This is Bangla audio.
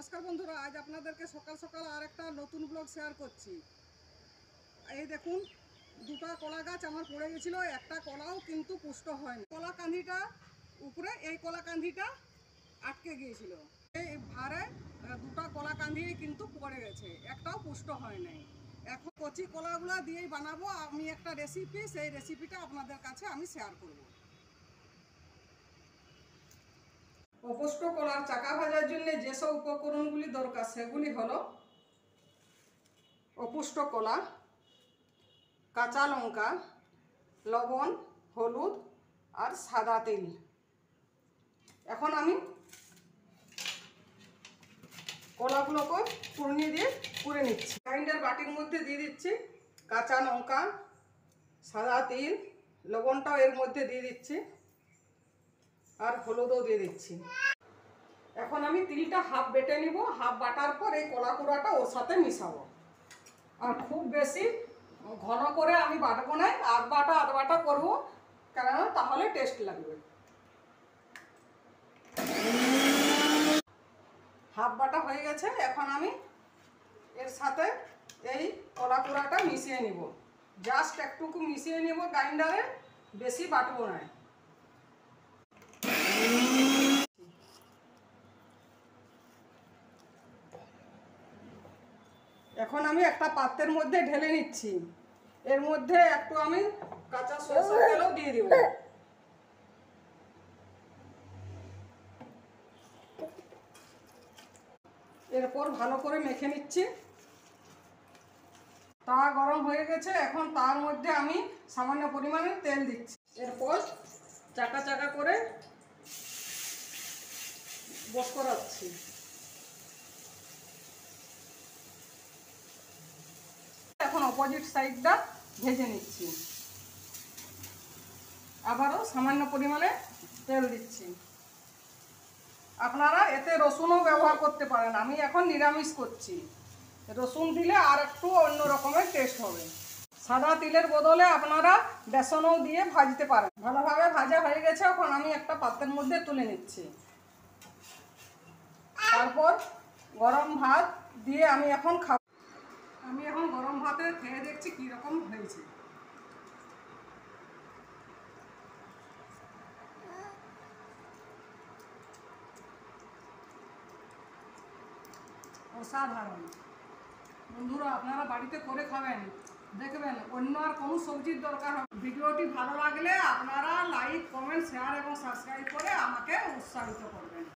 নমস্কার বন্ধুরা, আজ আপনাদেরকে সকাল সকাল আর একটা নতুন ব্লগ শেয়ার করছি। এই দেখুন, দুটো কলা গাছ আমার পড়ে গেছিলো, একটা কলাও কিন্তু পুষ্ট হয়নি। কলা কান্ধিটা উপরে, এই কলা কান্ধিটা আটকে গিয়েছিল। এই ভারে দুটো কলা কান্ধি কিন্তু পড়ে গেছে, একটাও পুষ্ট হয় নাই। এখন কচি কলাগুলো দিয়েই বানাবো আমি একটা রেসিপি, সেই রেসিপিটা আপনাদের কাছে আমি শেয়ার করব। অপুষ্ট কলার চাকা ভাজার জন্য যেসব উপকরণগুলি দরকার সেগুলি হলো অপুষ্ট কলা, কাঁচা লঙ্কা, লবণ, হলুদ আর সাদা তেল। এখন আমি কলাগুলোকে চূর্ণি দিয়ে পুড়ে নিচ্ছি। গ্রাইন্ডার বাটির মধ্যে দিয়ে দিচ্ছি কাঁচা লঙ্কা, সাদা তেল, লবণটাও এর মধ্যে দিয়ে দিচ্ছি আর হলুদও দিয়ে দিচ্ছি। এখন আমি তিলটা হাফ বেটে নিব, হাফ বাটার পর এই কলা কুড়াটা ওর সাথে মিশাবো। আর খুব বেশি ঘন করে আমি বাটবো না, আধ বাটা করবো, কেননা তাহলে টেস্ট লাগবে। হাফ বাটা হয়ে গেছে, এখন আমি এর সাথে এই কলা কুড়াটা মিশিয়ে নিব। জাস্ট একটুকু মিশিয়ে নিব গ্রাইন্ডারে, বেশি বাটবো না। এখন আমি একটা পাত্রের মধ্যে ঢেলে নিচ্ছি। এর মধ্যে একটু আমি কাঁচা সরষের তেলও দিয়ে দিব। এরপর ভালো করে মেখে নিচ্ছি। তাওয়া গরম হয়ে গেছে, এখন তার মধ্যে আমি সামান্য পরিমাণে তেল দিচ্ছি। এরপর চাকা চাকা করে বস করাচ্ছি। এখন অপোজিট সাইডটা ভেজে নিচ্ছি। আবারও সামান্য পরিমাণে তেল দিচ্ছি। আপনারা এতে রসুনও ব্যবহার করতে পারেন, আমি এখন নিরামিষ করছি। রসুন দিলে আর একটু অন্য রকমের টেস্ট হবে। সাদা তিলের বদলে আপনারা বেসনও দিয়ে ভাজতে পারেন। ভালোভাবে ভাজা হয়ে গেছে, এখন আমি একটা পাত্রের মধ্যে তুলে নিচ্ছি। তারপর গরম ভাত দিয়ে আমি এখন খাবো। আমি এখন গরম ভাতে খেয়ে দেখছি কীরকম হয়েছে। অসাধারণ। বন্ধুরা, আপনারা বাড়িতে করে খাবেন, দেখবেন অন্য আর কোনো সবজির দরকার হবে। ভিডিওটি ভালো লাগলে আপনারা লাইক, কমেন্ট, শেয়ার এবং সাবস্ক্রাইব করে আমাকে উৎসাহিত করুন।